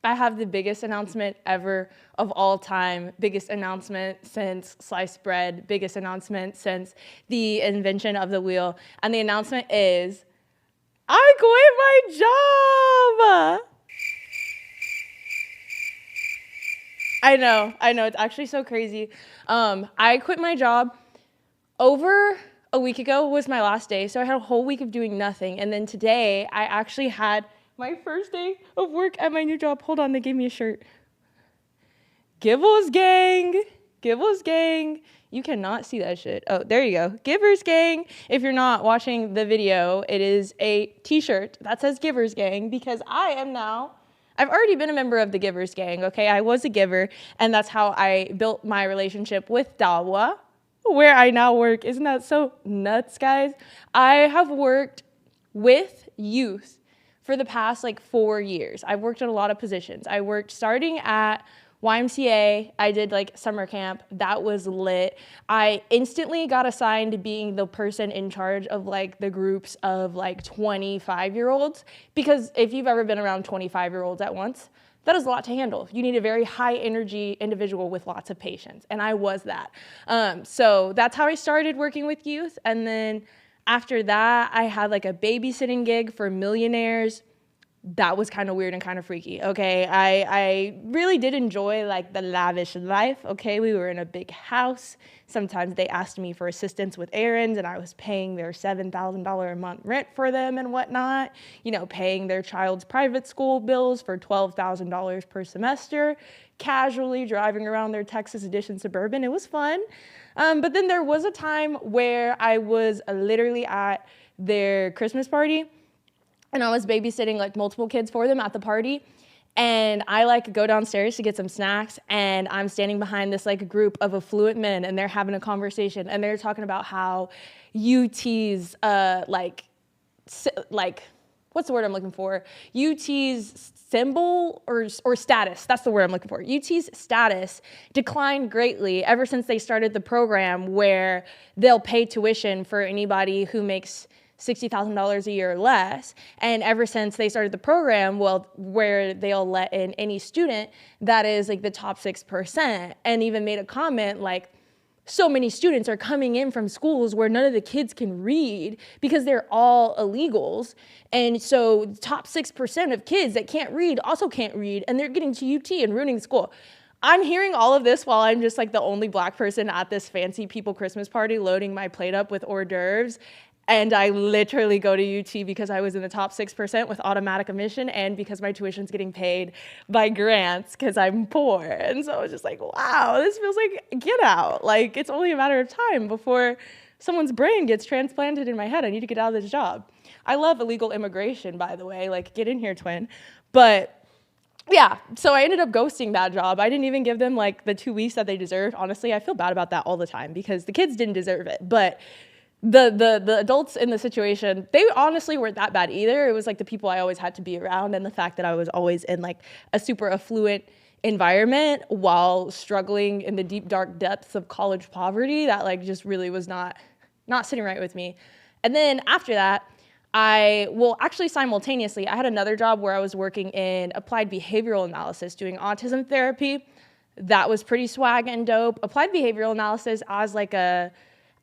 I have the biggest announcement ever of all time, biggest announcement since sliced bread, biggest announcement since the invention of the wheel. And the announcement is, I quit my job. I know, it's actually so crazy. I quit my job over a week ago was my last day, so I had a whole week of doing nothing. And then today, I actually had my first day of work at my new job. Hold on, they gave me a shirt. Givers gang, Givers gang. You cannot see that shit. Oh, there you go. Givers gang. If you're not watching the video, it is a t-shirt that says Givers gang because I've already been a member of the Givers gang, okay? I was a giver, and that's how I built my relationship with Dawa, where I now work. Isn't that so nuts, guys? I have worked with youth for the past 4 years. I've worked in a lot of positions. I worked starting at YMCA. I did summer camp. That was lit. I instantly got assigned to being the person in charge of the groups of 25-year-olds, because if you've ever been around 25-year-olds at once, that is a lot to handle. You need a very high energy individual with lots of patience, and I was that. So that's how I started working with youth. And then after that, I had a babysitting gig for millionaires. That was kind of weird and kind of freaky, okay? I really did enjoy the lavish life, okay? We were in a big house. Sometimes they asked me for assistance with errands, and I was paying their $7,000 a month rent for them and whatnot, paying their child's private school bills for $12,000 per semester, casually driving around their Texas Edition Suburban. It was fun. But then there was a time where I was literally at their Christmas party, and I was babysitting multiple kids for them at the party. And I go downstairs to get some snacks, and I'm standing behind this group of affluent men, and they're having a conversation, and they're talking about how UT's what's the word I'm looking for? UT's symbol or status, that's the word I'm looking for. UT's status declined greatly ever since they started the program where they'll pay tuition for anybody who makes $60,000 a year or less. And ever since they started the program, where they'll let in any student that is the top 6%, and even made a comment so many students are coming in from schools where none of the kids can read because they're all illegals. And so top 6% of kids that can't read also can't read, and they're getting to UT and ruining the school. I'm hearing all of this while I'm just the only Black person at this fancy people Christmas party loading my plate up with hors d'oeuvres. And I literally go to UT because I was in the top 6% with automatic admission, and because my tuition's getting paid by grants because I'm poor. And so I was just wow, this feels like Get Out. It's only a matter of time before someone's brain gets transplanted in my head. I need to get out of this job. I love illegal immigration, by the way. Get in here, twin. But yeah, so I ended up ghosting that job. I didn't even give them the 2 weeks that they deserved. Honestly, I feel bad about that all the time because the kids didn't deserve it. But the adults in the situation, they honestly weren't that bad either. It was the people I always had to be around, and the fact that I was always in a super affluent environment while struggling in the deep dark depths of college poverty, that just really was not sitting right with me. And then after that, actually simultaneously, I had another job where I was working in applied behavioral analysis, doing autism therapy. That was pretty swag and dope. Applied behavioral analysis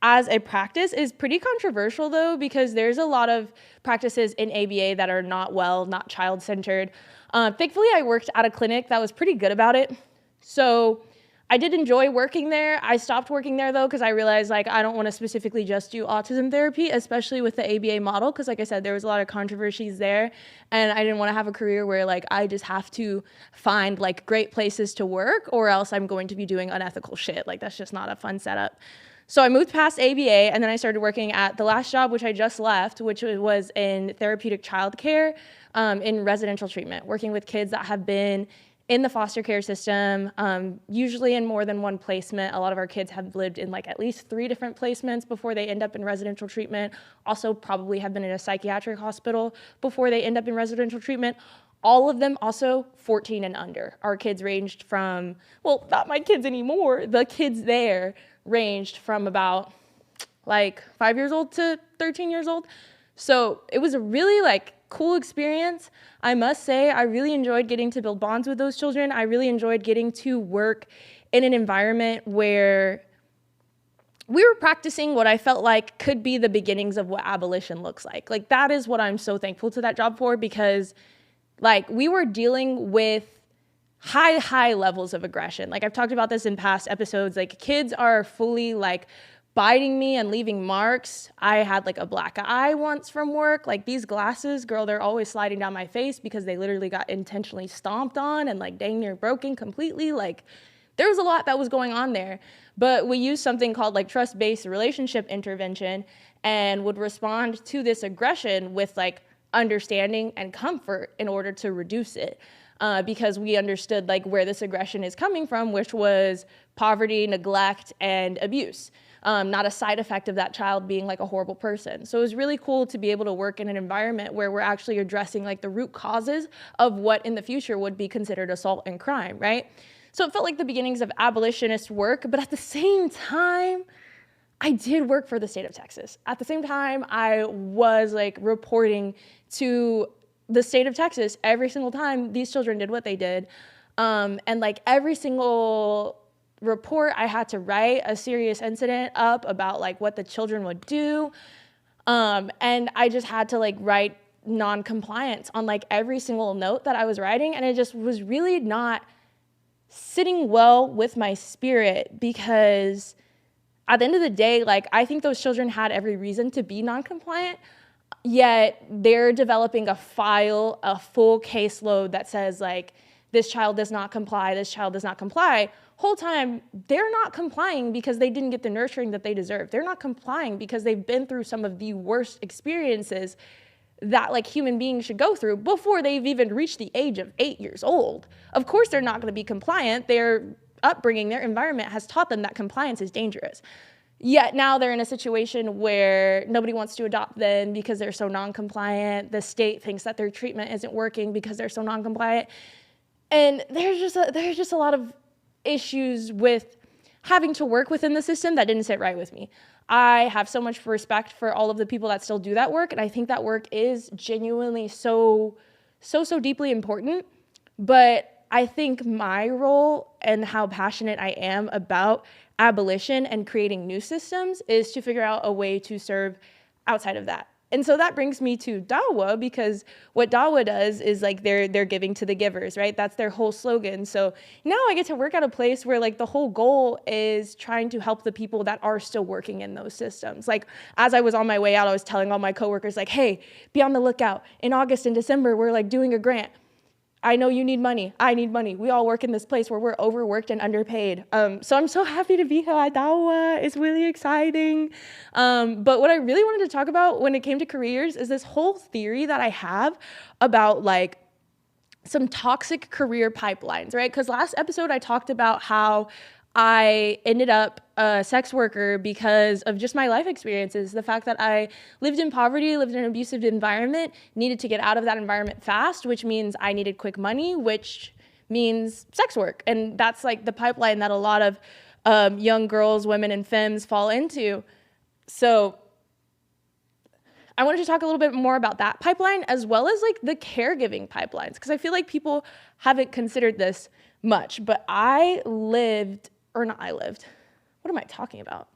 as a practice is pretty controversial, though, because there's a lot of practices in ABA that are not child-centered. Thankfully, I worked at a clinic that was pretty good about it. So I did enjoy working there. I stopped working there, though, because I realized I don't want to specifically just do autism therapy, especially with the ABA model, because I said, there was a lot of controversies there, and I didn't want to have a career where I just have to find great places to work, or else I'm going to be doing unethical shit. That's just not a fun setup. So I moved past ABA, and then I started working at the last job, which I just left, which was in therapeutic childcare, in residential treatment, working with kids that have been in the foster care system, usually in more than one placement. A lot of our kids have lived in at least 3 different placements before they end up in residential treatment. Also probably have been in a psychiatric hospital before they end up in residential treatment. All of them also 14 and under. Our kids ranged from, well, not my kids anymore, the kids there ranged from about 5 years old to 13 years old. So it was a really cool experience. I must say, I really enjoyed getting to build bonds with those children. I really enjoyed getting to work in an environment where we were practicing what I felt like could be the beginnings of what abolition looks like. Like, that is what I'm so thankful to that job for, because like we were dealing with high levels of aggression. Like, I've talked about this in past episodes. Like, kids are fully like biting me and leaving marks. I had like a black eye once from work. Like, these glasses, girl, they're always sliding down my face because they literally got intentionally stomped on and like dang near broken completely. Like, there was a lot that was going on there. But we used something called like trust-based relationship intervention and would respond to this aggression with like understanding and comfort in order to reduce it. Because we understood like where this aggression is coming from, which was poverty, neglect, and abuse. Not a side effect of that child being like a horrible person. So it was really cool to be able to work in an environment where we're actually addressing like the root causes of what in the future would be considered assault and crime, right? So it felt like the beginnings of abolitionist work, but at the same time, I did work for the state of Texas. At the same time, I was like reporting to the state of Texas every single time these children did what they did. And like every single report, I had to write a serious incident up about like what the children would do. And I just had to like write non-compliance on like every single note that I was writing. And it just was really not sitting well with my spirit, because at the end of the day, like, I think those children had every reason to be non-compliant, yet they're developing a file, a full caseload that says like, this child does not comply, this child does not comply. Whole time, they're not complying because they didn't get the nurturing that they deserve. They're not complying because they've been through some of the worst experiences that like human beings should go through before they've even reached the age of 8 years old. Of course, they're not going to be compliant. Their upbringing, their environment has taught them that compliance is dangerous. Yet now they're in a situation where nobody wants to adopt them because they're so non-compliant. The state thinks that their treatment isn't working because they're so non-compliant. And there's just a lot of issues with having to work within the system that didn't sit right with me. I have so much respect for all of the people that still do that work, and I think that work is genuinely so deeply important. But I think my role and how passionate I am about abolition and creating new systems is to figure out a way to serve outside of that. And so that brings me to Dawa, because what Dawa does is like they're giving to the givers, right? That's their whole slogan. So now I get to work at a place where like the whole goal is trying to help the people that are still working in those systems. Like, as I was on my way out, I was telling all my coworkers like, hey, be on the lookout. In August and December, we're like doing a grant. I know you need money. I need money. We all work in this place where we're overworked and underpaid. So I'm so happy to be here at Dawa. It's really exciting. But what I really wanted to talk about when it came to careers is this whole theory that I have about like some toxic career pipelines, right? Because last episode I talked about how I ended up a sex worker because of just my life experiences. The fact that I lived in poverty, lived in an abusive environment, needed to get out of that environment fast, which means I needed quick money, which means sex work. And that's like the pipeline that a lot of young girls, women, and femmes fall into. So I wanted to talk a little bit more about that pipeline, as well as like the caregiving pipelines, because I feel like people haven't considered this much. But what am I talking about?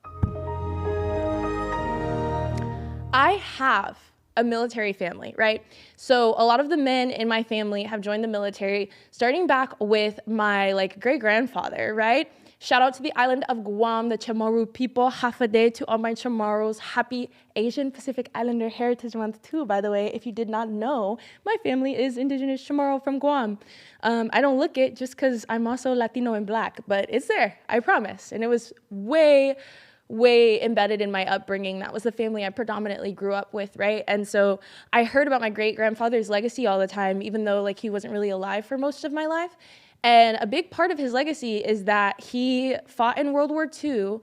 I have a military family, right? So a lot of the men in my family have joined the military, starting back with my like great-grandfather, right? Shout out to the island of Guam, the Chamorro people. Half a day to all my Chamorros. Happy Asian Pacific Islander Heritage Month too, by the way. If you did not know, my family is indigenous Chamorro from Guam. I don't look it just because I'm also Latino and Black, but it's there, I promise. And it was way embedded in my upbringing. That was the family I predominantly grew up with, right? And so I heard about my great-grandfather's legacy all the time, even though like he wasn't really alive for most of my life. And a big part of his legacy is that he fought in World War II,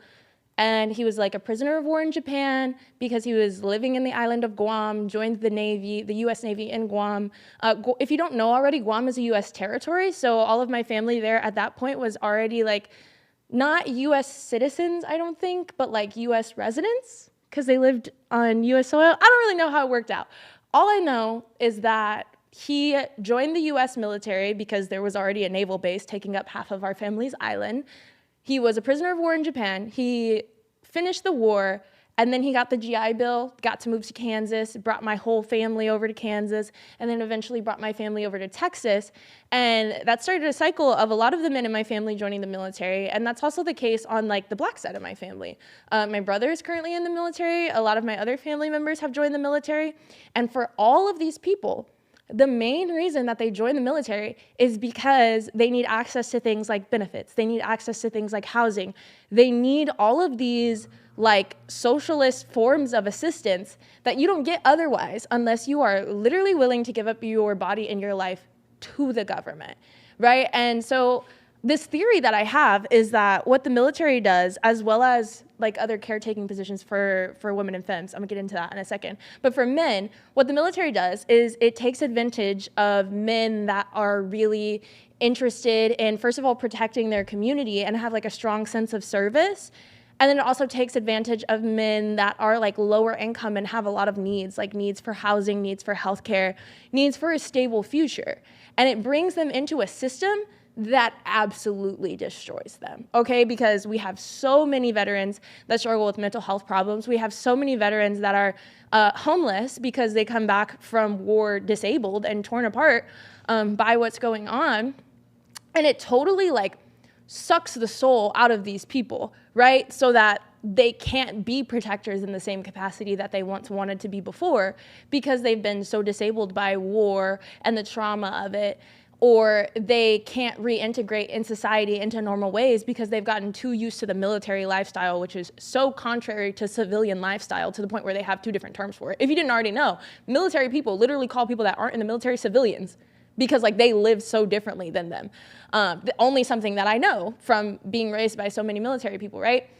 and he was like a prisoner of war in Japan because he was living in the island of Guam, joined the Navy, the US Navy in Guam. If you don't know already, Guam is a US territory, so all of my family there at that point was already like, not US citizens, I don't think, but like US residents, because they lived on US soil. I don't really know how it worked out. All I know is that he joined the US military because there was already a naval base taking up half of our family's island. He was a prisoner of war in Japan. He finished the war, and then he got the GI Bill, got to move to Kansas, brought my whole family over to Kansas, and then eventually brought my family over to Texas. And that started a cycle of a lot of the men in my family joining the military, and that's also the case on like the black side of my family. My brother is currently in the military. A lot of my other family members have joined the military. And for all of these people, the main reason that they join the military is because they need access to things like benefits. They need access to things like housing. They need all of these like socialist forms of assistance that you don't get otherwise unless you are literally willing to give up your body and your life to the government, right? And so this theory that I have is that what the military does, as well as like other caretaking positions for women and femmes, I'm gonna get into that in a second, but for men, what the military does is it takes advantage of men that are really interested in, first of all, protecting their community and have like a strong sense of service. And then it also takes advantage of men that are like lower income and have a lot of needs, like needs for housing, needs for healthcare, needs for a stable future. And it brings them into a system that absolutely destroys them, okay? Because we have so many veterans that struggle with mental health problems. We have so many veterans that are homeless because they come back from war disabled and torn apart by what's going on. And it totally like sucks the soul out of these people, right? So that they can't be protectors in the same capacity that they once wanted to be before because they've been so disabled by war and the trauma of it, or they can't reintegrate in society into normal ways because they've gotten too used to the military lifestyle, which is so contrary to civilian lifestyle to the point where they have two different terms for it. If you didn't already know, military people literally call people that aren't in the military civilians because like they live so differently than them. Only something that I know from being raised by so many military people, right?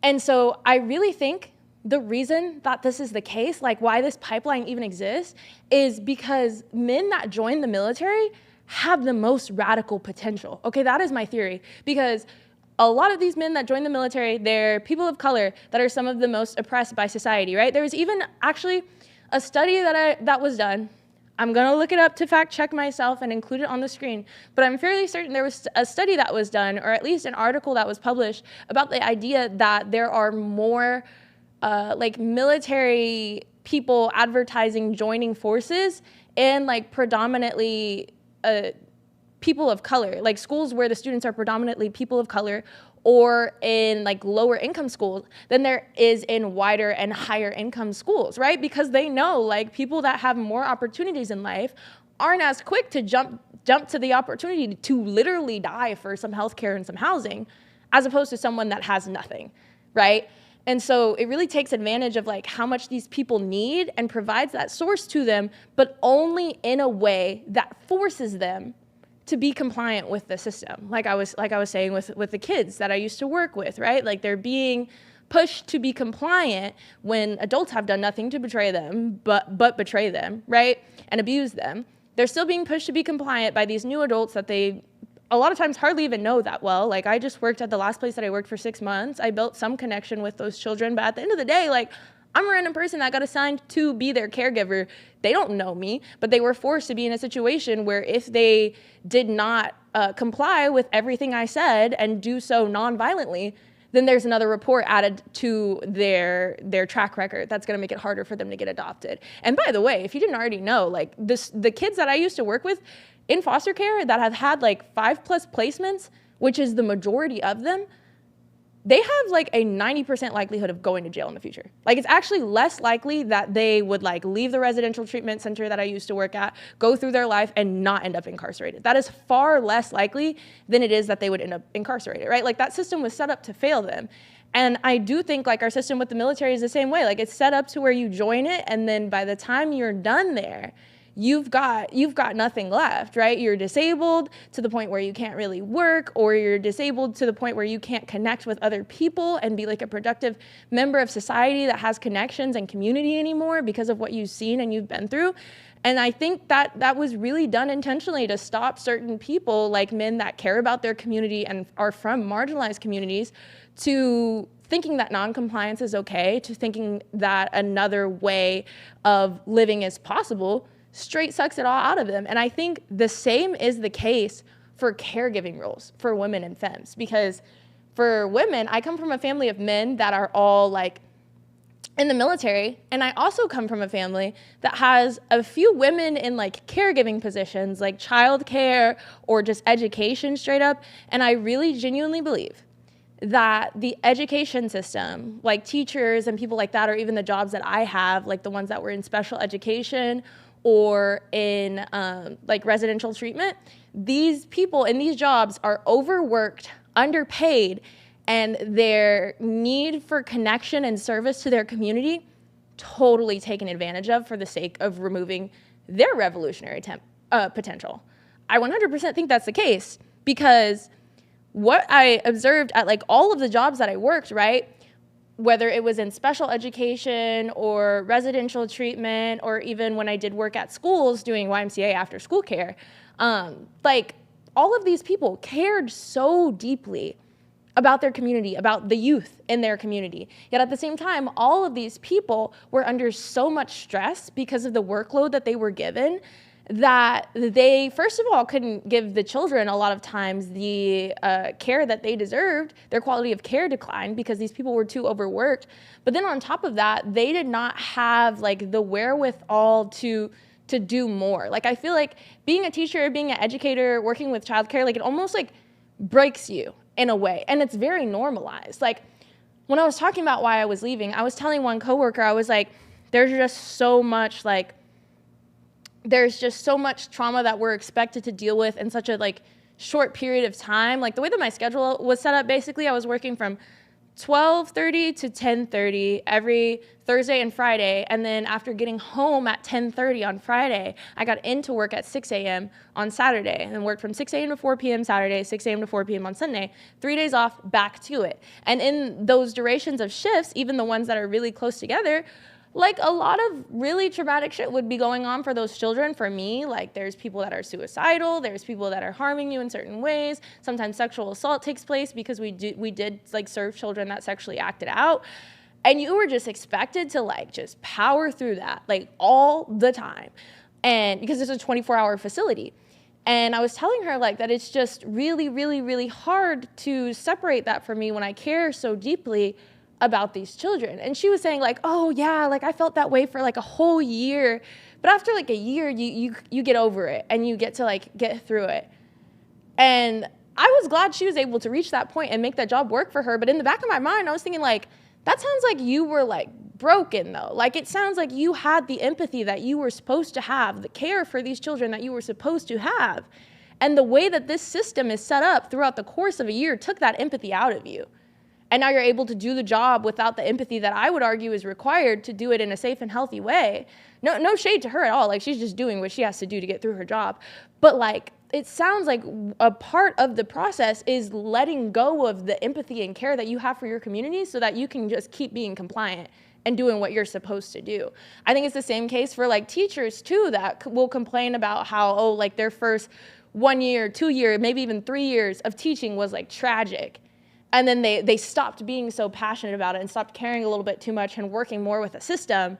And so I really think the reason that this is the case, like why this pipeline even exists, is because men that join the military have the most radical potential. Okay, that is my theory. Because a lot of these men that join the military, they're people of color that are some of the most oppressed by society, right? There was even actually a study that was done. I'm gonna look it up to fact check myself and include it on the screen, but I'm fairly certain there was a study that was done, or at least an article that was published about the idea that there are more like military people advertising joining forces and like predominantly people of color, like schools where the students are predominantly people of color, or in like lower income schools than there is in wider and higher income schools, right? Because they know like people that have more opportunities in life aren't as quick to jump to the opportunity to literally die for some healthcare and some housing, as opposed to someone that has nothing, right? And so it really takes advantage of like how much these people need and provides that source to them, but only in a way that forces them to be compliant with the system. Like I was saying with the kids that I used to work with, right? Like they're being pushed to be compliant when adults have done nothing to betray them, but betray them, right? And abuse them. They're still being pushed to be compliant by these new adults that they a lot of times hardly even know that well. Like I just worked at the last place that I worked for 6 months. I built some connection with those children, but at the end of the day, like I'm a random person that got assigned to be their caregiver. They don't know me, but they were forced to be in a situation where if they did not comply with everything I said and do so non-violently, then there's another report added to their track record that's gonna make it harder for them to get adopted. And by the way, if you didn't already know, like the kids that I used to work with in foster care that have had like 5+ placements, which is the majority of them, they have like a 90% likelihood of going to jail in the future. Like it's actually less likely that they would like leave the residential treatment center that I used to work at, go through their life and not end up incarcerated. That is far less likely than it is that they would end up incarcerated, right? Like that system was set up to fail them. And I do think like our system with the military is the same way. Like it's set up to where you join it and then by the time you're done there, you've got nothing left, right? You're disabled to the point where you can't really work, or you're disabled to the point where you can't connect with other people and be like a productive member of society that has connections and community anymore because of what you've seen and you've been through. And I think that was really done intentionally to stop certain people, like men that care about their community and are from marginalized communities, to thinking that non-compliance is okay, to thinking that another way of living is possible, straight sucks it all out of them. And I think the same is the case for caregiving roles for women and femmes, because for women, I come from a family of men that are all like in the military, and I also come from a family that has a few women in like caregiving positions, like childcare or just education straight up. And I really genuinely believe that the education system, like teachers and people like that, or even the jobs that I have, like the ones that were in special education or in like residential treatment, these people in these jobs are overworked, underpaid, and their need for connection and service to their community totally taken advantage of for the sake of removing their revolutionary potential. I 100% think that's the case, because what I observed at like all of the jobs that I worked, right, whether it was in special education or residential treatment, or even when I did work at schools doing YMCA after school care, like all of these people cared so deeply about their community, about the youth in their community. Yet at the same time, all of these people were under so much stress because of the workload that they were given, that they, first of all, couldn't give the children a lot of times the care that they deserved. Their quality of care declined because these people were too overworked. But then on top of that, they did not have like the wherewithal to do more. Like I feel like being a teacher, being an educator, working with childcare, like it almost like breaks you in a way, and it's very normalized. Like when I was talking about why I was leaving, I was telling one coworker, I was like, there's just so much trauma that we're expected to deal with in such a like short period of time. Like the way that my schedule was set up, basically I was working from 12:30 to 10:30 every Thursday and Friday, and then after getting home at 10:30 on Friday, I got into work at 6 a.m. on Saturday, and then worked from 6 a.m. to 4 p.m. Saturday, 6 a.m. to 4 p.m. on Sunday, 3 days off, back to it. And in those durations of shifts, even the ones that are really close together, like a lot of really traumatic shit would be going on for those children. For me, like there's people that are suicidal, there's people that are harming you in certain ways. Sometimes sexual assault takes place because we did like serve children that sexually acted out. And you were just expected to like just power through that like all the time. And because it's a 24-hour facility. And I was telling her like that it's just really, really, really hard to separate that from me when I care so deeply about these children. And she was saying like, oh yeah, like I felt that way for like a whole year. But after like a year, you get over it and you get to like get through it. And I was glad she was able to reach that point and make that job work for her. But in the back of my mind, I was thinking like, that sounds like you were like broken though. Like it sounds like you had the empathy that you were supposed to have, the care for these children that you were supposed to have. And the way that this system is set up throughout the course of a year took that empathy out of you. And now you're able to do the job without the empathy that I would argue is required to do it in a safe and healthy way. No shade to her at all. Like she's just doing what she has to do to get through her job. But like, it sounds like a part of the process is letting go of the empathy and care that you have for your community so that you can just keep being compliant and doing what you're supposed to do. I think it's the same case for like teachers too, that will complain about how, oh, like their first 1 year, 2 year, maybe even 3 years of teaching was like tragic. And then they stopped being so passionate about it and stopped caring a little bit too much and working more with a system.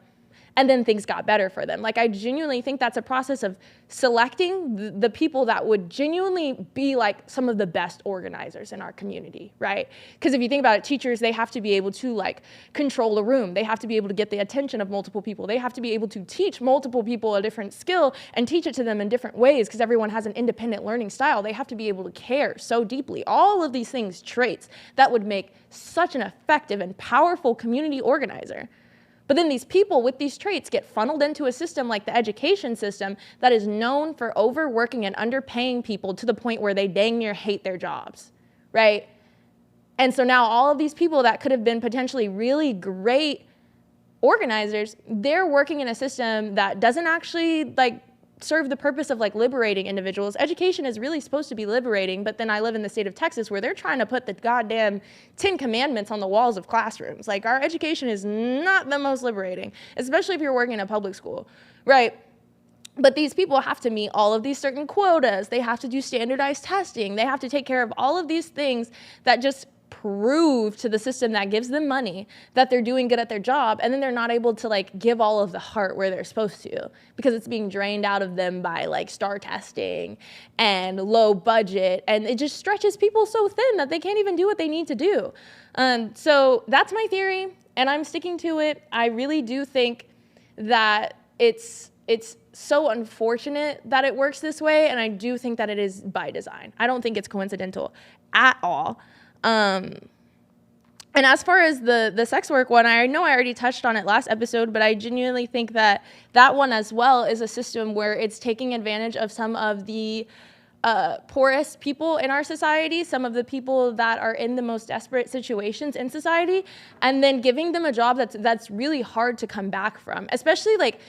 And then things got better for them. Like I genuinely think that's a process of selecting the people that would genuinely be like some of the best organizers in our community, right? Because if you think about it, teachers, they have to be able to like control a room. They have to be able to get the attention of multiple people. They have to be able to teach multiple people a different skill and teach it to them in different ways because everyone has an independent learning style. They have to be able to care so deeply. All of these things, traits that would make such an effective and powerful community organizer. But then these people with these traits get funneled into a system like the education system that is known for overworking and underpaying people to the point where they dang near hate their jobs, right? And so now all of these people that could have been potentially really great organizers, they're working in a system that doesn't actually like serve the purpose of like liberating individuals. Education is really supposed to be liberating, but then I live in the state of Texas where they're trying to put the goddamn 10 commandments on the walls of classrooms. Like, our education is not the most liberating, especially if you're working in a public school, right? But these people have to meet all of these certain quotas. They have to do standardized testing. They have to take care of all of these things that just prove to the system that gives them money that they're doing good at their job, and then they're not able to like give all of the heart where they're supposed to, because it's being drained out of them by like star testing and low budget, and it just stretches people so thin that they can't even do what they need to do. So that's my theory, and I'm sticking to it. I really do think that it's so unfortunate that it works this way, and I do think that it is by design. I don't think it's coincidental at all. And as far as the sex work one, I know I already touched on it last episode, but I genuinely think that that one as well is a system where it's taking advantage of some of the poorest people in our society, some of the people that are in the most desperate situations in society, and then giving them a job that's really hard to come back from, especially like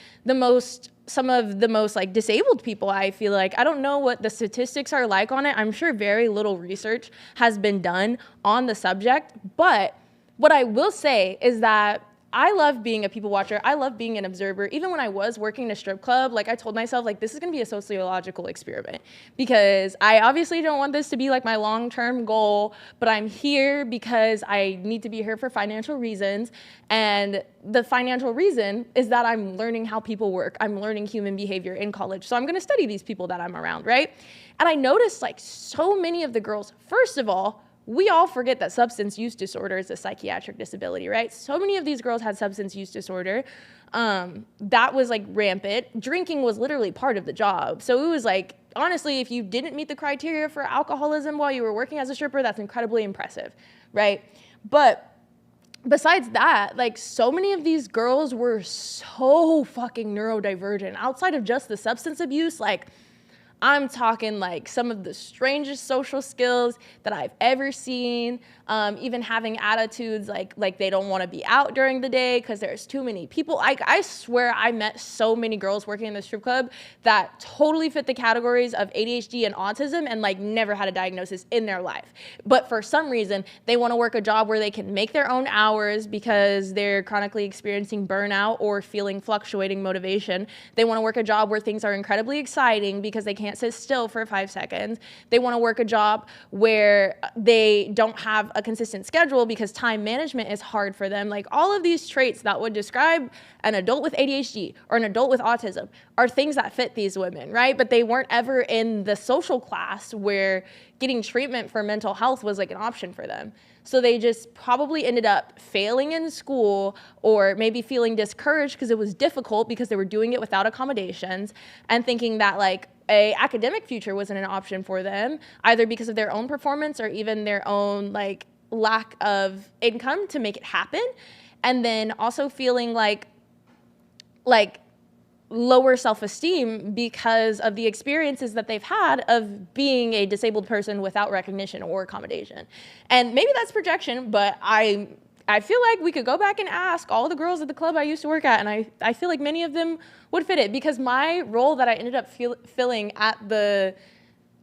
some of the most like disabled people. I feel like, I don't know what the statistics are like on it. I'm sure very little research has been done on the subject, but what I will say is that I love being a people watcher. I love being an observer. Even when I was working in a strip club, like I told myself, like, this is gonna be a sociological experiment, because I obviously don't want this to be like my long-term goal, but I'm here because I need to be here for financial reasons. And the financial reason is that I'm learning how people work. I'm learning human behavior in college. So I'm gonna study these people that I'm around, right? And I noticed like so many of the girls, first of all, we all forget that substance use disorder is a psychiatric disability, right? So many of these girls had substance use disorder. That was like rampant. Drinking was literally part of the job. So it was like, honestly, if you didn't meet the criteria for alcoholism while you were working as a stripper, that's incredibly impressive, right? But besides that, like, so many of these girls were so fucking neurodivergent. Outside of just the substance abuse, like, I'm talking like some of the strangest social skills that I've ever seen, even having attitudes like they don't want to be out during the day because there's too many people. I swear I met so many girls working in the strip club that totally fit the categories of ADHD and autism and like never had a diagnosis in their life. But for some reason, they want to work a job where they can make their own hours because they're chronically experiencing burnout or feeling fluctuating motivation. They want to work a job where things are incredibly exciting because they can't sit still for 5 seconds. They want to work a job where they don't have a consistent schedule because time management is hard for them. Like, all of these traits that would describe an adult with ADHD or an adult with autism are things that fit these women, right? But they weren't ever in the social class where getting treatment for mental health was like an option for them. So they just probably ended up failing in school, or maybe feeling discouraged because it was difficult because they were doing it without accommodations, and thinking that like a academic future wasn't an option for them, either because of their own performance or even their own like lack of income to make it happen. And then also feeling like lower self-esteem because of the experiences that they've had of being a disabled person without recognition or accommodation. And maybe that's projection, but I feel like we could go back and ask all the girls at the club I used to work at, and I feel like many of them would fit it, because my role that I ended up filling at the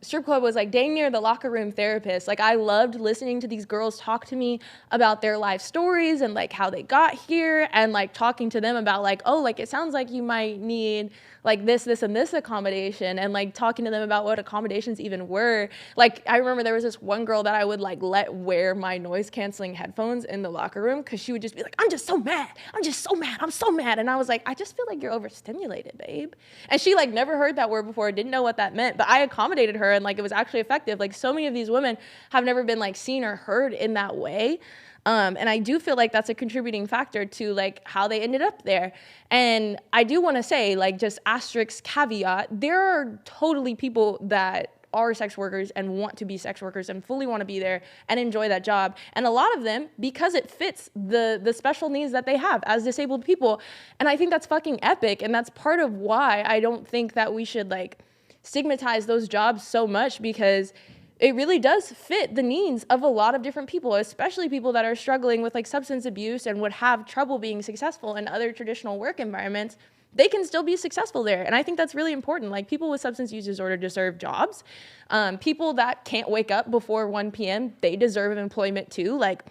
strip club was like dang near the locker room therapist. Like, I loved listening to these girls talk to me about their life stories and like how they got here, and like talking to them about like, oh, like it sounds like you might need like this and this accommodation, and like talking to them about what accommodations even were. Like, I remember there was this one girl that I would like let wear my noise canceling headphones in the locker room because she would just be like, I'm just so mad. I'm so mad. And I was like, I just feel like you're overstimulated, babe. And she like never heard that word before, didn't know what that meant, but I accommodated her, and like it was actually effective. Like, so many of these women have never been like seen or heard in that way. And I do feel like that's a contributing factor to like how they ended up there. And I do want to say, like, just asterisk caveat, there are totally people that are sex workers and want to be sex workers and fully want to be there and enjoy that job. And a lot of them, because it fits the special needs that they have as disabled people. And I think that's fucking epic. And that's part of why I don't think that we should like stigmatize those jobs so much, because it really does fit the needs of a lot of different people, especially people that are struggling with like substance abuse and would have trouble being successful in other traditional work environments. they can still be successful there. And I think that's really important. Like, people with substance use disorder deserve jobs. People that can't wake up before 1 p.m., they deserve employment too. Like,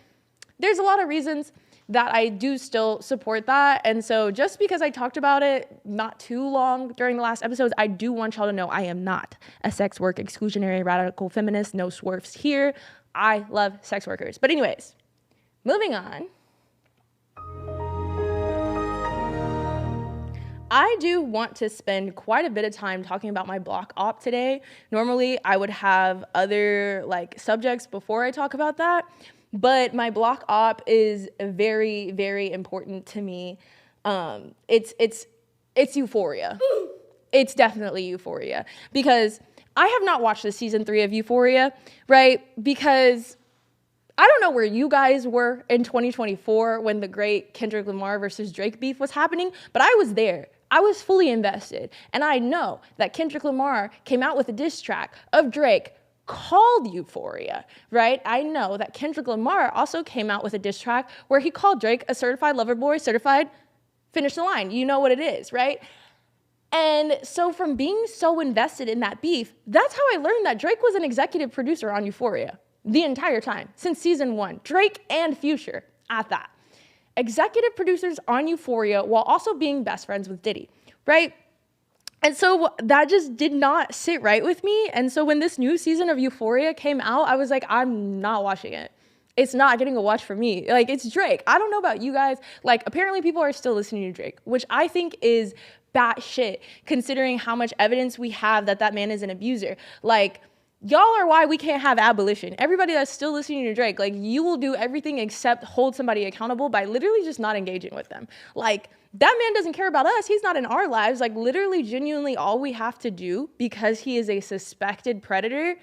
there's a lot of reasons that I do still support that. And so just because I talked about it not too long during the last episodes, I do want y'all to know I am not a sex work exclusionary radical feminist. No swerves here. I love sex workers. But anyways, moving on. I do want to spend quite a bit of time talking about my block op today. Normally, I would have other subjects before I talk about that, but my block op is very, very important to me. It's Euphoria. It's definitely Euphoria, because I have not watched the season 3 of Euphoria, right? Because I don't know where you guys were in 2024 when the great Kendrick Lamar versus Drake beef was happening, but I was there. I was fully invested. And I know that Kendrick Lamar came out with a diss track of Drake called Euphoria, right? I know that Kendrick Lamar also came out with a diss track where he called Drake a certified lover boy, certified finish the line. You know what it is, right? And so from being so invested in that beef, that's how I learned that Drake was an executive producer on Euphoria the entire time, since season 1. Drake and Future at that. Executive producers on Euphoria while also being best friends with Diddy, right? And so that just did not sit right with me. And so when this new season of Euphoria came out, I was like, I'm not watching it. It's not getting a watch for me. It's Drake. I don't know about you guys. Apparently people are still listening to Drake, which I think is batshit, considering how much evidence we have that that man is an abuser. Y'all are why we can't have abolition. Everybody that's still listening to Drake, you will do everything except hold somebody accountable by literally just not engaging with them. That man doesn't care about us. He's not in our lives. Literally, genuinely, all we have to do, because he is a suspected predator,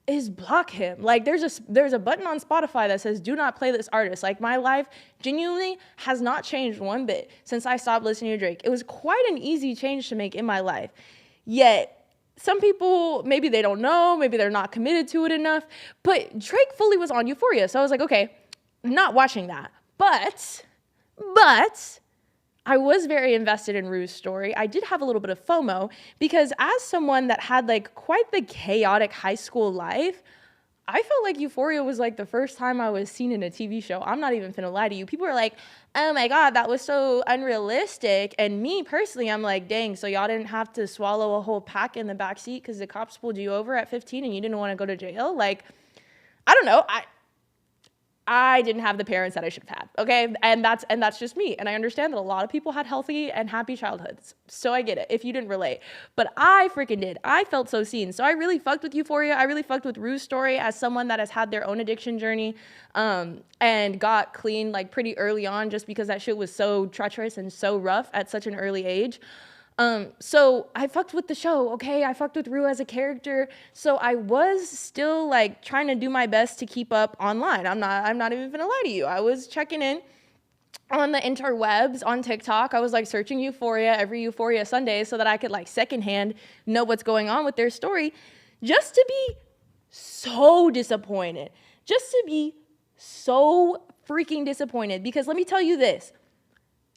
is block him. There's a button on Spotify that says, do not play this artist. My life genuinely has not changed one bit since I stopped listening to Drake. It was quite an easy change to make in my life. Yet, some people, maybe they don't know, maybe they're not committed to it enough, but Drake fully was on Euphoria. So I was like, okay, I'm not watching that. But I was very invested in Rue's story. I did have a little bit of FOMO, because as someone that had quite the chaotic high school life, I felt like Euphoria was the first time I was seen in a TV show. I'm not even finna lie to you. People are like, oh my God, that was so unrealistic. And me personally, I'm like, dang, so y'all didn't have to swallow a whole pack in the backseat because the cops pulled you over at 15 and you didn't want to go to jail? I don't know. I didn't have the parents that I should have had, okay? And that's just me. And I understand that a lot of people had healthy and happy childhoods. So I get it if you didn't relate. But I freaking did. I felt so seen. So I really fucked with Euphoria. I really fucked with Rue's story as someone that has had their own addiction journey and got clean pretty early on, just because that shit was so treacherous and so rough at such an early age. So I fucked with the show, okay? I fucked with Rue as a character. So I was still trying to do my best to keep up online. I'm not even gonna lie to you. I was checking in on the interwebs, on TikTok. I was searching Euphoria every Euphoria Sunday so that I could secondhand know what's going on with their story, just to be so disappointed. Just to be so freaking disappointed. Because let me tell you this,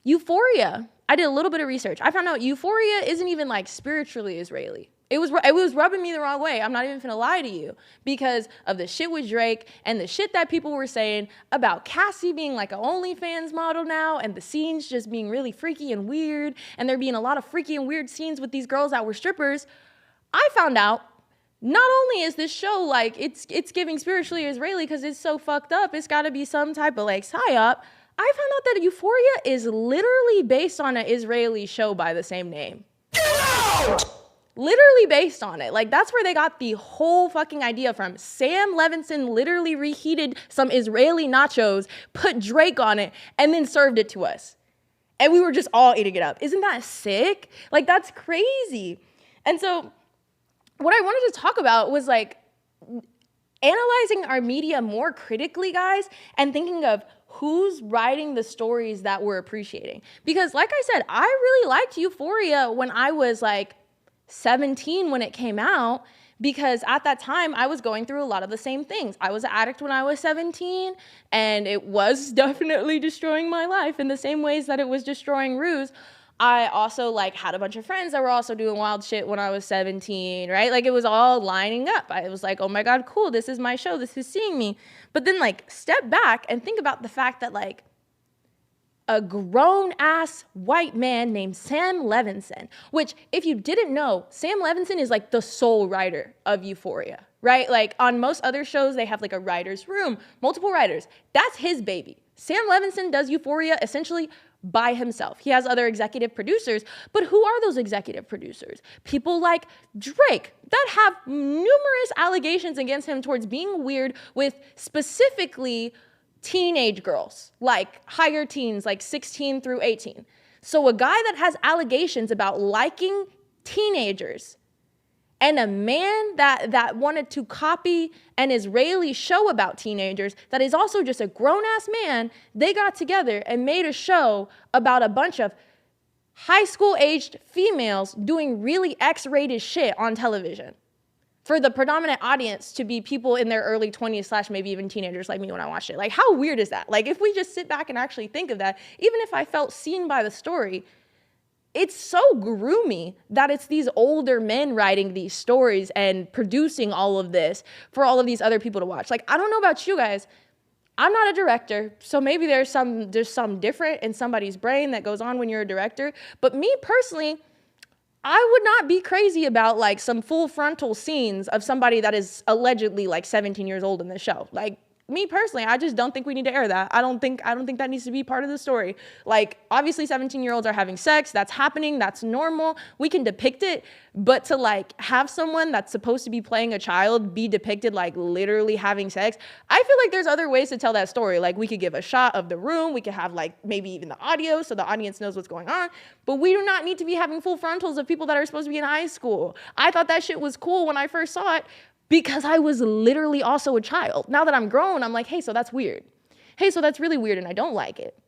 Euphoria, I did a little bit of research. I found out Euphoria isn't even spiritually Israeli. It was rubbing me the wrong way. I'm not even gonna lie to you, because of the shit with Drake and the shit that people were saying about Cassie being an OnlyFans model now, and the scenes just being really freaky and weird, and there being a lot of freaky and weird scenes with these girls that were strippers. I found out not only is this show it's giving spiritually Israeli because it's so fucked up, it's gotta be some type of psyop. I found out that Euphoria is literally based on an Israeli show by the same name. Get out! Literally based on it. That's where they got the whole fucking idea from. Sam Levinson literally reheated some Israeli nachos, put Drake on it, and then served it to us. And we were just all eating it up. Isn't that sick? That's crazy. And so what I wanted to talk about was analyzing our media more critically, guys, and thinking of who's writing the stories that we're appreciating. Because like I said, I really liked Euphoria when I was 17 when it came out, because at that time I was going through a lot of the same things. I was an addict when I was 17, and it was definitely destroying my life in the same ways that it was destroying Rue's. I also like had a bunch of friends that were also doing wild shit when I was 17, right? Like it was all lining up. I was like, oh my God, cool. This is my show. This is seeing me. But then like step back and think about the fact that like a grown ass white man named Sam Levinson, which if you didn't know, Sam Levinson is like the sole writer of Euphoria, right? Like on most other shows, they have like a writer's room, multiple writers. That's his baby. Sam Levinson does Euphoria essentially by himself. He has other executive producers, but who are those executive producers? People like Drake that have numerous allegations against him towards being weird with specifically teenage girls, like higher teens, like 16 through 18. So a guy that has allegations about liking teenagers and a man that wanted to copy an Israeli show about teenagers that is also just a grown-ass man, they got together and made a show about a bunch of high school-aged females doing really X-rated shit on television for the predominant audience to be people in their early 20s / maybe even teenagers like me when I watched it. Like, how weird is that? Like, if we just sit back and actually think of that, even if I felt seen by the story, it's so groomy that it's these older men writing these stories and producing all of this for all of these other people to watch. Like, I don't know about you guys. I'm not a director, so maybe there's some different in somebody's brain that goes on when you're a director. But me personally, I would not be crazy about like some full frontal scenes of somebody that is allegedly like 17 years old in the show. Like, me personally, I just don't think we need to air that. I don't think that needs to be part of the story. Like, obviously 17-year-olds are having sex. That's happening. That's normal. We can depict it. But to like have someone that's supposed to be playing a child be depicted like literally having sex, I feel like there's other ways to tell that story. Like, we could give a shot of the room. We could have like maybe even the audio so the audience knows what's going on. But we do not need to be having full frontals of people that are supposed to be in high school. I thought that shit was cool when I first saw it, because I was literally also a child. Now that I'm grown, I'm like, hey, so that's weird. Hey, so that's really weird and I don't like it.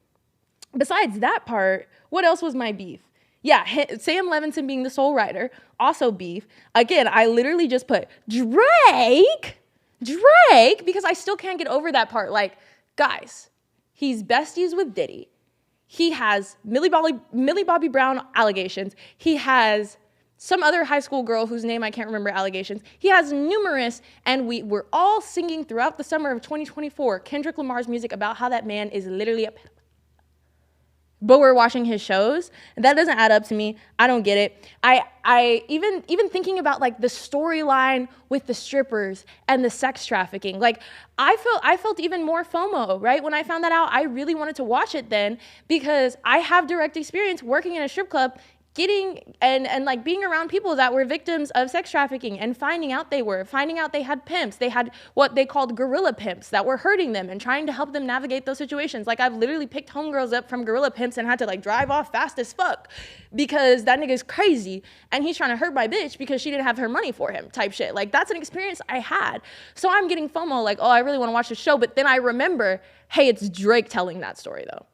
Besides that part, what else was my beef? Yeah, Sam Levinson being the sole writer, also beef. Again, I literally just put Drake, because I still can't get over that part. Like, guys, he's besties with Diddy. He has Millie Bobby Brown allegations. He has some other high school girl whose name I can't remember allegations. He has numerous, and we were all singing throughout the summer of 2024 Kendrick Lamar's music about how that man is literally a pedophile. But we're watching his shows. That doesn't add up to me. I don't get it. I even thinking about like the storyline with the strippers and the sex trafficking. Like, I felt even more FOMO, right? When I found that out, I really wanted to watch it then, because I have direct experience working in a strip club, getting and like being around people that were victims of sex trafficking and finding out they had pimps. They had what they called gorilla pimps that were hurting them and trying to help them navigate those situations. Like, I've literally picked homegirls up from gorilla pimps and had to like drive off fast as fuck because that nigga's crazy and he's trying to hurt my bitch because she didn't have her money for him type shit. Like, that's an experience I had. So I'm getting FOMO, like, oh, I really want to watch the show. But then I remember, hey, it's Drake telling that story though.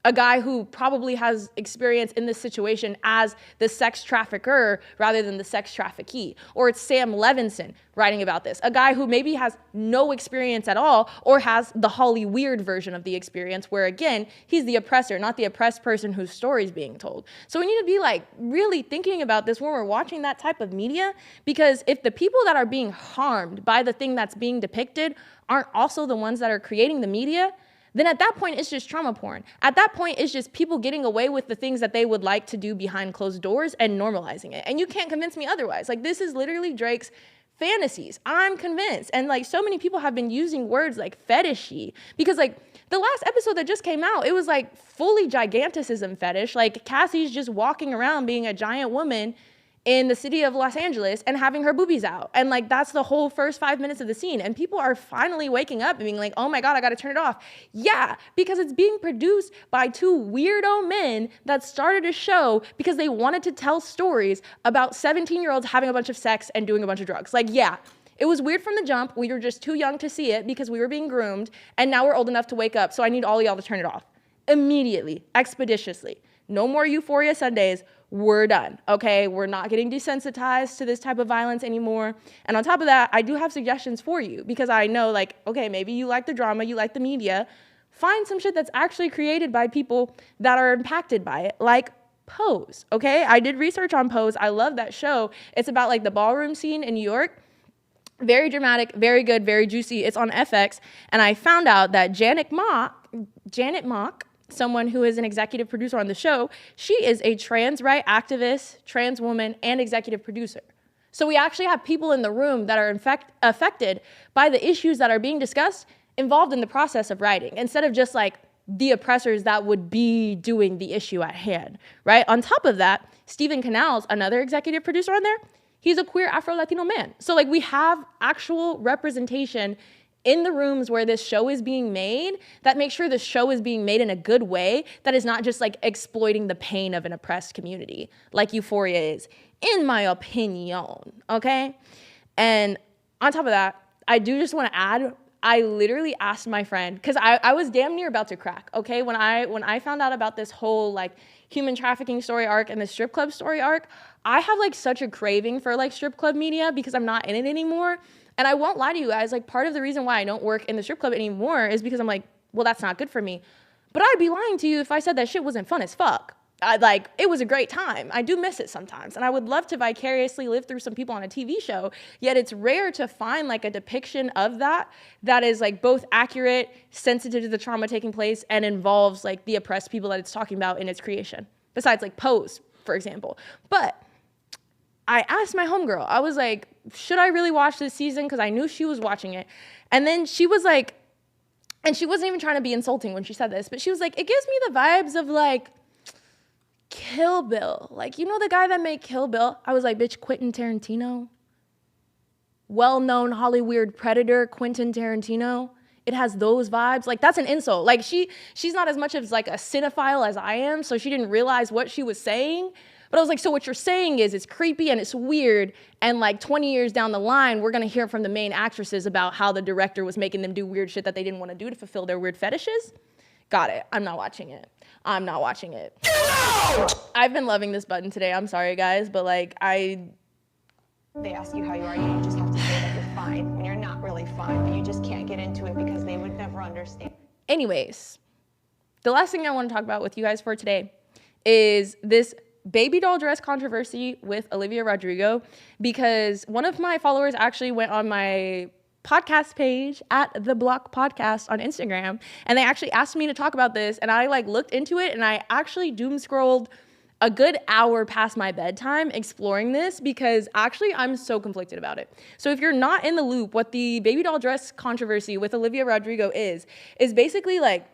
A guy who probably has experience in this situation as the sex trafficker rather than the sex traffickee. Or it's Sam Levinson writing about this. A guy who maybe has no experience at all or has the Holly Weird version of the experience where, again, he's the oppressor, not the oppressed person whose story is being told. So we need to be like really thinking about this when we're watching that type of media, because if the people that are being harmed by the thing that's being depicted aren't also the ones that are creating the media, then at that point, it's just trauma porn. At that point, it's just people getting away with the things that they would like to do behind closed doors and normalizing it. And you can't convince me otherwise. Like, this is literally Drake's fantasies. I'm convinced. And like, so many people have been using words like fetishy, because like the last episode that just came out, it was like fully giganticism fetish. Like, Cassie's just walking around being a giant woman in the city of Los Angeles and having her boobies out. And like, that's the whole first 5 minutes of the scene. And people are finally waking up and being like, oh my God, I got to turn it off. Yeah, because it's being produced by two weirdo men that started a show because they wanted to tell stories about 17-year-olds having a bunch of sex and doing a bunch of drugs. Like, yeah, it was weird from the jump. We were just too young to see it because we were being groomed. And now we're old enough to wake up. So I need all y'all to turn it off immediately, expeditiously. No more Euphoria Sundays. We're done, okay? We're not getting desensitized to this type of violence anymore. And on top of that, I do have suggestions for you, because I know, like, okay, maybe you like the drama, you like the media. Find some shit that's actually created by people that are impacted by it, like Pose, okay? I did research on Pose. I love that show. It's about like the ballroom scene in New York. Very dramatic, very good, very juicy. It's on FX. And I found out that Janet Mock, someone who is an executive producer on the show, she is a trans rights activist, trans woman, and executive producer. So we actually have people in the room that are affected by the issues that are being discussed, involved in the process of writing, instead of just like the oppressors that would be doing the issue at hand, right? On top of that, Stephen Canals, another executive producer on there, he's a queer Afro-Latino man. So like we have actual representation in the rooms where this show is being made that make sure the show is being made in a good way that is not just like exploiting the pain of an oppressed community like Euphoria is, in my opinion, okay? And on top of that, I do just want to add, I literally asked my friend, because I was damn near about to crack, okay? When I found out about this whole like human trafficking story arc and the strip club story arc, I have like such a craving for like strip club media because I'm not in it anymore. And I won't lie to you guys, like part of the reason why I don't work in the strip club anymore is because I'm like, well, that's not good for me. But I'd be lying to you if I said that shit wasn't fun as fuck. It was a great time. I do miss it sometimes. And I would love to vicariously live through some people on a TV show, yet it's rare to find like a depiction of that is like both accurate, sensitive to the trauma taking place, and involves like the oppressed people that it's talking about in its creation. Besides like Pose, for example. But I asked my homegirl, I was like, should I really watch this season? Because I knew she was watching it. And then she was like, and she wasn't even trying to be insulting when she said this, but she was like, it gives me the vibes of like Kill Bill. Like, you know the guy that made Kill Bill? I was like, bitch, Quentin Tarantino? Well-known Hollywood predator, Quentin Tarantino? It has those vibes. Like, that's an insult. Like, she's not as much of like a cinephile as I am, so she didn't realize what she was saying. But I was like, so what you're saying is it's creepy and it's weird, and like 20 years down the line, we're gonna hear from the main actresses about how the director was making them do weird shit that they didn't wanna do to fulfill their weird fetishes? Got it. I'm not watching it. I'm not watching it. Get out! I've been loving this button today. I'm sorry, guys, but like, They ask you how you are, you just have to say that you're fine when you're not really fine, but you just can't get into it because they would never understand. Anyways, the last thing I want to talk about with you guys for today is this baby doll dress controversy with Olivia Rodrigo, because one of my followers actually went on my podcast page at the Bloc podcast on Instagram, and they actually asked me to talk about this, and I like looked into it, and I actually doom scrolled a good hour past my bedtime exploring this, because actually I'm so conflicted about it. So if you're not in the loop, what the baby doll dress controversy with Olivia Rodrigo is basically like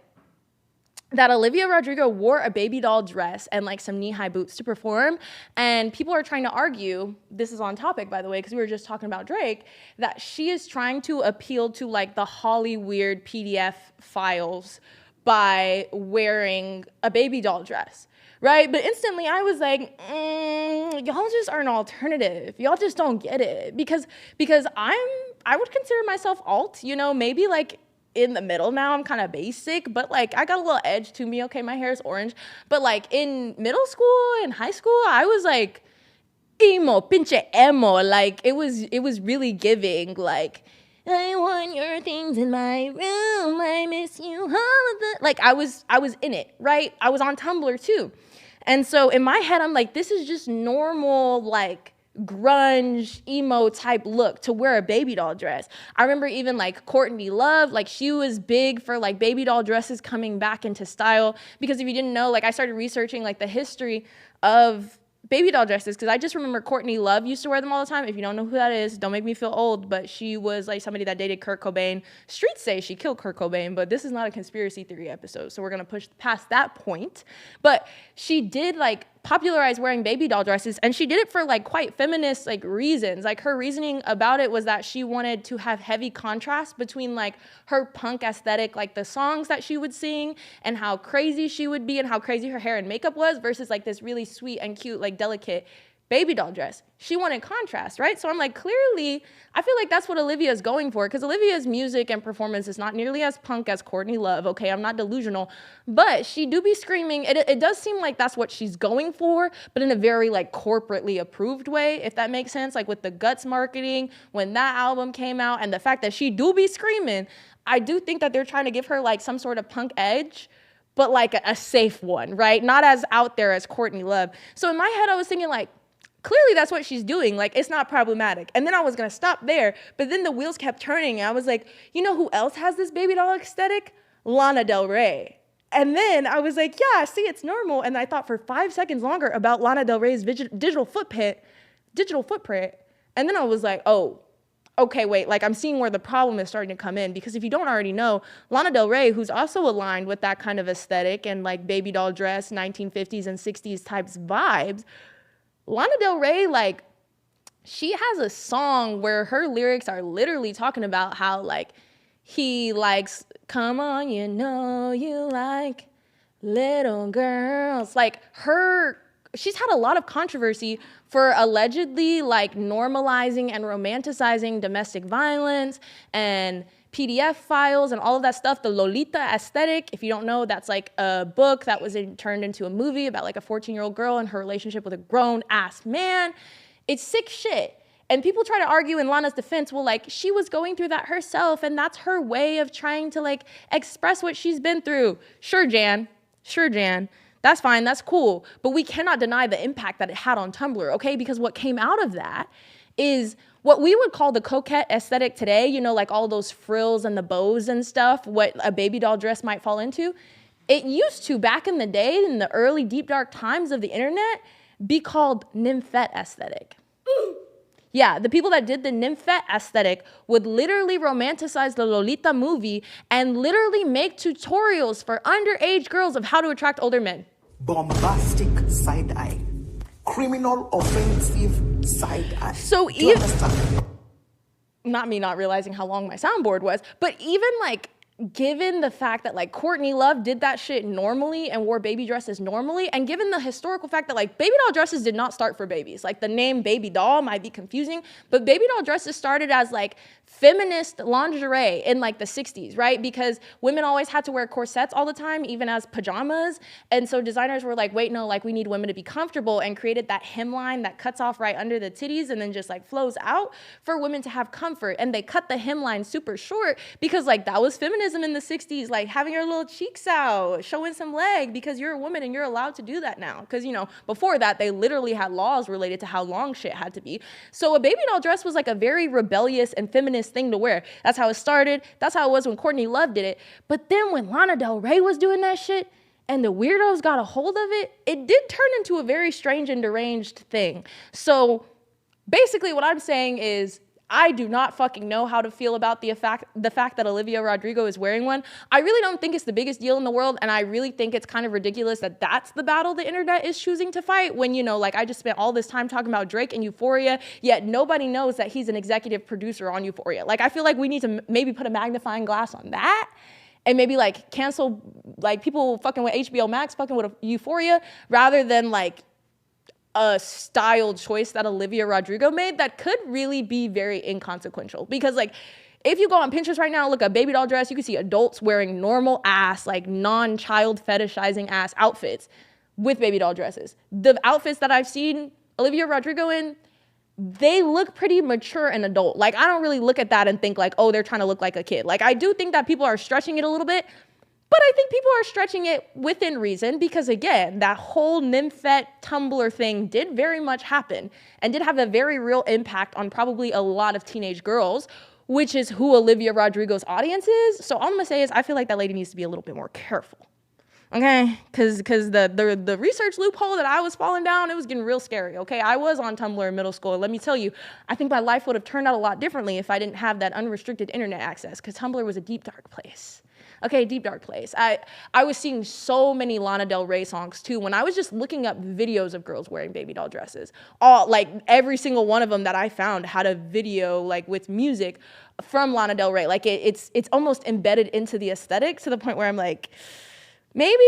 that Olivia Rodrigo wore a baby doll dress and like some knee-high boots to perform, and people are trying to argue, this is on topic by the way, because we were just talking about Drake, that she is trying to appeal to like the Hollywood PDF files by wearing a baby doll dress, right? But instantly I was like, y'all just are an alternative. Y'all just don't get it, because I would consider myself alt, you know, maybe like in the middle now. I'm kind of basic, but like I got a little edge to me. Okay, my hair is orange, but like in middle school and high school, I was like emo, pinche emo. Like it was really giving. Like, I want your things in my room, I miss you all of the, like I was in it, right? I was on Tumblr too, and so in my head I'm like, this is just normal, like grunge emo type look to wear a baby doll dress. I remember even like Courtney Love, like she was big for like baby doll dresses coming back into style, because if you didn't know, like I started researching like the history of baby doll dresses, because I just remember Courtney Love used to wear them all the time. If you don't know who that is, don't make me feel old, but she was like somebody that dated Kurt Cobain. Streets say she killed Kurt Cobain, but this is not a conspiracy theory episode, so we're gonna push past that point. But she did like popularize wearing baby doll dresses, and she did it for like quite feminist like reasons. Like her reasoning about it was that she wanted to have heavy contrast between like her punk aesthetic, like the songs that she would sing and how crazy she would be and how crazy her hair and makeup was, versus like this really sweet and cute, like delicate baby doll dress. She wanted contrast, right? So I'm like, clearly, I feel like that's what Olivia is going for, because Olivia's music and performance is not nearly as punk as Courtney Love. Okay, I'm not delusional, but she do be screaming. It does seem like that's what she's going for, but in a very like corporately approved way, if that makes sense. Like with the Guts marketing, when that album came out, and the fact that she do be screaming, I do think that they're trying to give her like some sort of punk edge. but like a safe one, right? Not as out there as Courtney Love. So in my head, I was thinking like, clearly that's what she's doing. Like, it's not problematic. And then I was gonna stop there, but then the wheels kept turning. And I was like, you know who else has this baby doll aesthetic? Lana Del Rey. And then I was like, yeah, see, it's normal. And I thought for 5 seconds longer about Lana Del Rey's digital footprint. And then I was like, oh, okay, wait, like I'm seeing where the problem is starting to come in, because if you don't already know, Lana Del Rey, who's also aligned with that kind of aesthetic and like baby doll dress, 1950s and 60s types vibes, Lana Del Rey, like, she has a song where her lyrics are literally talking about how like he likes, come on, you know you like little girls. Like she's had a lot of controversy for allegedly like normalizing and romanticizing domestic violence and PDF files and all of that stuff. The Lolita aesthetic, if you don't know, that's like a book that was turned into a movie about like a 14-year-old girl and her relationship with a grown-ass man. It's sick shit. And people try to argue in Lana's defense, well, like, she was going through that herself, and that's her way of trying to, like, express what she's been through. Sure, Jan. That's fine, that's cool. But we cannot deny the impact that it had on Tumblr, okay? Because what came out of that is what we would call the coquette aesthetic today, you know, like all those frills and the bows and stuff, what a baby doll dress might fall into. It used to, back in the day, in the early deep dark times of the internet, be called nymphette aesthetic. Yeah, the people that did the nymphette aesthetic would literally romanticize the Lolita movie and literally make tutorials for underage girls of how to attract older men. Bombastic side eye. Criminal offensive side eye. So even, not me not realizing how long my soundboard was, but even like, given the fact that like Courtney Love did that shit normally and wore baby dresses normally, and given the historical fact that like baby doll dresses did not start for babies, like the name baby doll might be confusing, but baby doll dresses started as like feminist lingerie in like the 60s, right? Because women always had to wear corsets all the time, even as pajamas. And so designers were like, wait, no, like we need women to be comfortable, and created that hemline that cuts off right under the titties and then just like flows out for women to have comfort. And they cut the hemline super short because like that was feminism in the 60s, like having your little cheeks out, showing some leg, because you're a woman and you're allowed to do that now. Because, you know, before that, they literally had laws related to how long shit had to be. So a baby doll dress was like a very rebellious and feminist thing to wear. That's how it started. That's how it was when Courtney Love did it. But then when Lana Del Rey was doing that shit and the weirdos got a hold of it, it did turn into a very strange and deranged thing. So basically what I'm saying is, I do not fucking know how to feel about the fact that Olivia Rodrigo is wearing one. I really don't think it's the biggest deal in the world, and I really think it's kind of ridiculous that that's the battle the internet is choosing to fight when, you know, like I just spent all this time talking about Drake and Euphoria, yet nobody knows that he's an executive producer on Euphoria. Like, I feel like we need to maybe put a magnifying glass on that and maybe like cancel like people fucking with HBO Max fucking with Euphoria rather than like a style choice that Olivia Rodrigo made that could really be very inconsequential. Because like, if you go on Pinterest right now, look at baby doll dress, you can see adults wearing normal ass, like non-child fetishizing ass outfits with baby doll dresses. The outfits that I've seen Olivia Rodrigo in, they look pretty mature and adult. Like, I don't really look at that and think like, oh, they're trying to look like a kid. Like, I do think that people are stretching it a little bit, but I think people are stretching it within reason because, again, that whole nymphette Tumblr thing did very much happen and did have a very real impact on probably a lot of teenage girls, which is who Olivia Rodrigo's audience is. So all I'm gonna say is I feel like that lady needs to be a little bit more careful, okay? Because the research loophole that I was falling down, it was getting real scary, okay? I was on Tumblr in middle school, and let me tell you, I think my life would have turned out a lot differently if I didn't have that unrestricted internet access, because Tumblr was a deep, dark place. Okay, deep dark place. I was seeing so many Lana Del Rey songs too when I was just looking up videos of girls wearing baby doll dresses. All like every single one of them that I found had a video like with music from Lana Del Rey. Like it's almost embedded into the aesthetic to the point where I'm like, maybe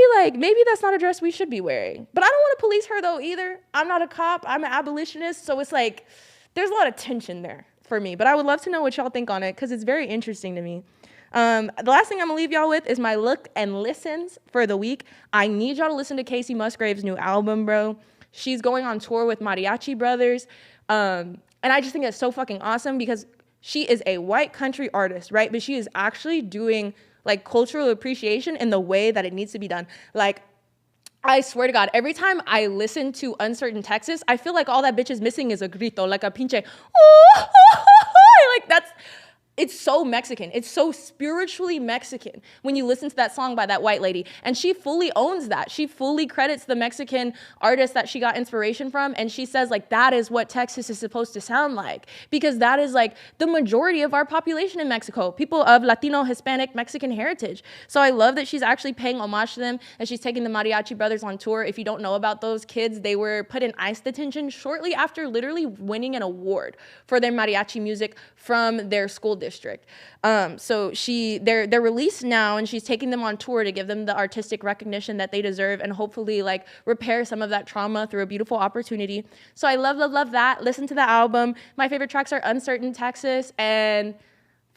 that's not a dress we should be wearing. But I don't want to police her though either. I'm not a cop. I'm an abolitionist. So it's like there's a lot of tension there for me. But I would love to know what y'all think on it because it's very interesting to me. The last thing I'm gonna leave y'all with is my look and listens for the week. I need y'all to listen to Casey Musgrave's new album, bro. She's going on tour with Mariachi Brothers. And I just think it's so fucking awesome because she is a white country artist, right? But she is actually doing like cultural appreciation in the way that it needs to be done. Like, I swear to God, every time I listen to Uncertain Texas, I feel like all that bitch is missing is a grito, like a pinche, like that's, it's so Mexican. It's so spiritually Mexican when you listen to that song by that white lady. And she fully owns that. She fully credits the Mexican artist that she got inspiration from. And she says, like, that is what Texas is supposed to sound like. Because that is, like, the majority of our population in Mexico. People of Latino, Hispanic, Mexican heritage. So I love that she's actually paying homage to them. And she's taking the Mariachi Brothers on tour. If you don't know about those kids, they were put in ICE detention shortly after literally winning an award for their mariachi music from their school district. So they're released now, and she's taking them on tour to give them the artistic recognition that they deserve, and hopefully like repair some of that trauma through a beautiful opportunity. So I love that. Listen to the album. My favorite tracks are Uncertain Texas and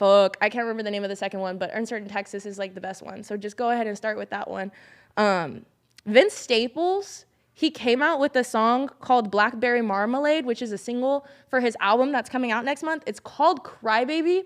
I can't remember the name of the second one, but Uncertain Texas is like the best one. So just go ahead and start with that one. Vince Staples, he came out with a song called Blackberry Marmalade, which is a single for his album that's coming out next month. It's called Crybaby.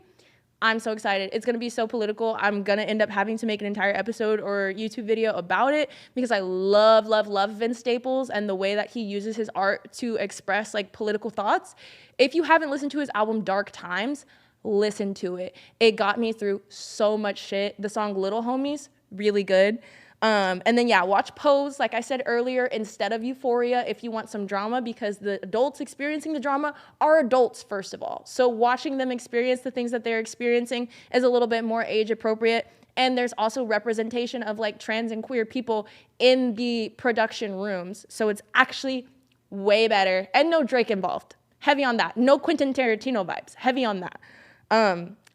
I'm so excited. It's going to be so political. I'm going to end up having to make an entire episode or YouTube video about it because I love Vince Staples and the way that he uses his art to express like political thoughts. If you haven't listened to his album Dark Times, listen to it. It got me through so much shit. The song Little Homies, really good. And then, watch Pose, like I said earlier, instead of Euphoria if you want some drama, because the adults experiencing the drama are adults, first of all. So watching them experience the things that they're experiencing is a little bit more age appropriate. And there's also representation of like trans and queer people in the production rooms. So it's actually way better. And no Drake involved. Heavy on that. No Quentin Tarantino vibes. Heavy on that.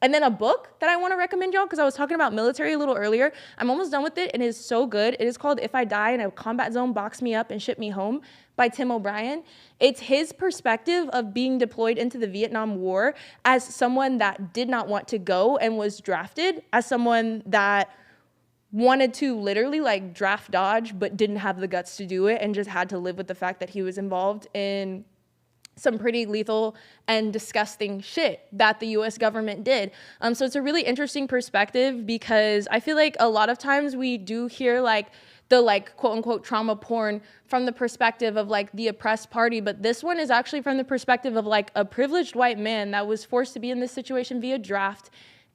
And then a book that I want to recommend y'all, because I was talking about military a little earlier. I'm almost done with it, and it is so good. It is called If I Die in a Combat Zone, Box Me Up and Ship Me Home by Tim O'Brien. It's his perspective of being deployed into the Vietnam War as someone that did not want to go and was drafted, as someone that wanted to literally like draft dodge but didn't have the guts to do it and just had to live with the fact that he was involved in some pretty lethal and disgusting shit that the US government did. So it's a really interesting perspective because I feel like a lot of times we do hear like the like quote unquote trauma porn from the perspective of like the oppressed party, but this one is actually from the perspective of like a privileged white man that was forced to be in this situation via draft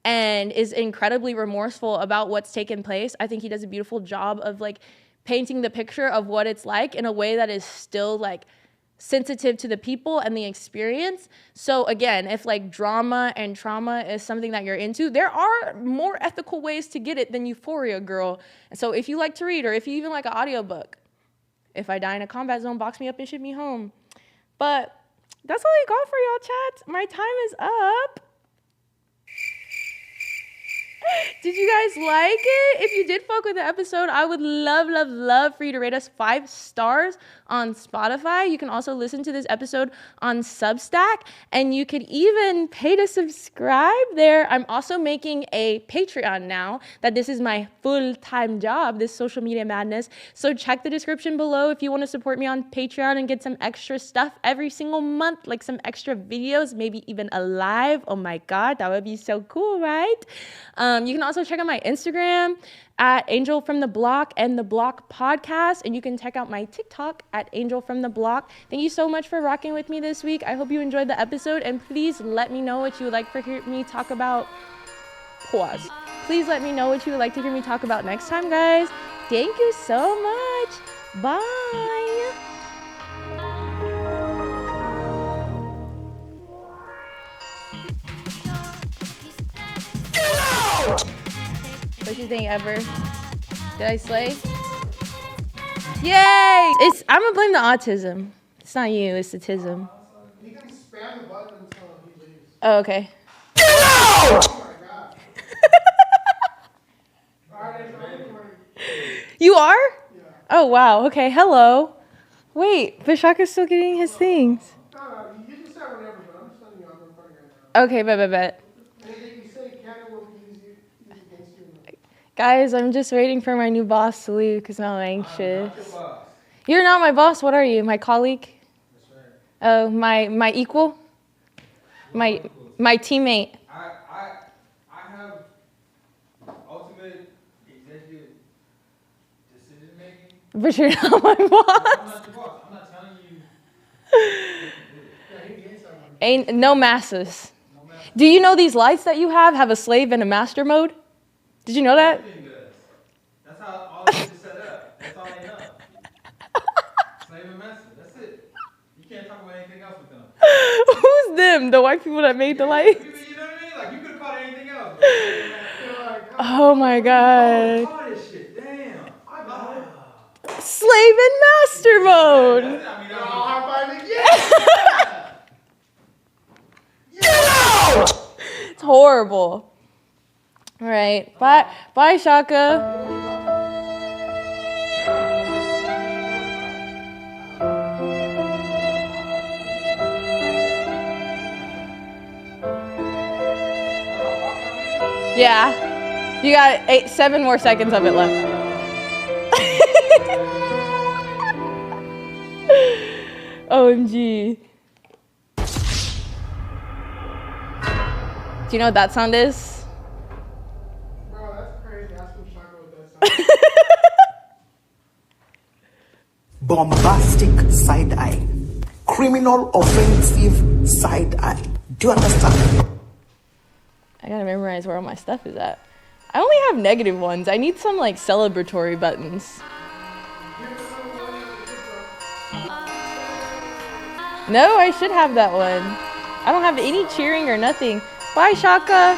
and is incredibly remorseful about what's taken place. I think he does a beautiful job of like painting the picture of what it's like in a way that is still like sensitive to the people and the experience. So again, if like drama and trauma is something that you're into, there are more ethical ways to get it than Euphoria, girl. So if you like to read, or if you even like an audiobook, If I Die in a Combat Zone, Box Me Up and Ship Me Home. But that's all I got for y'all, chats. My time is up. Did you guys like it? If you did fuck with the episode, I would love for you to rate us 5 stars on Spotify. You can also listen to this episode on Substack, and you could even pay to subscribe there. I'm also making a Patreon now that this is my full-time job, this social media madness. So check the description below if you want to support me on Patreon and get some extra stuff every single month, like some extra videos, maybe even a live. Oh my God, that would be so cool, right? You can also check out my Instagram at Angel from the Block and the Block Podcast, and you can check out my TikTok at Angel from the Block. Thank you so much for rocking with me this week. I hope you enjoyed the episode, and please let me know what you would like to hear me talk about. Pause. Please let me know what you would like to hear me talk about next time, guys. Thank you so much. Bye. What's your thing ever? Did I slay? Yay! I'm gonna blame the autism. It's not you, it's the tism. You can spam the button until he leaves. Oh, okay. Get out! Oh my God. You are? Yeah. Oh, wow. Okay, hello. Wait, Vishaka's still getting his things. No, you can start whenever, but I'm just letting you know I'm recording right now. Okay, bet. Anything you say can will be used against you. Guys, I'm just waiting for my new boss to leave because now I'm anxious. You're not my boss. What are you? My colleague? Oh, my equal? My teammate. I have ultimate good executive decision making. But you're not my I'm boss. not your boss. I'm not telling you. Ain't no masses. Do you know these lights that you have a slave and a master mode? Did you know that? Everything does. That's how all this is set up. That's all they know. Slave and master. That's it. You can't talk about anything else with them. Who's them? The white people that made the lights? You know what I mean? Like, you could have called it anything else. Oh my god. Call this shit. Damn. Slave and master mode. I mean, High five again. It's horrible. All right. Bye. Bye, Shaka. Yeah. You got 7 more seconds of it left. OMG. Do you know what that sound is? Bro, that's crazy. Ask him Shaka what that sounds. Bombastic side eye. Criminal offensive side eye. Do you understand? I gotta memorize where all my stuff is at. I only have negative ones. I need some like celebratory buttons. No, I should have that one. I don't have any cheering or nothing. Bye, Shaka.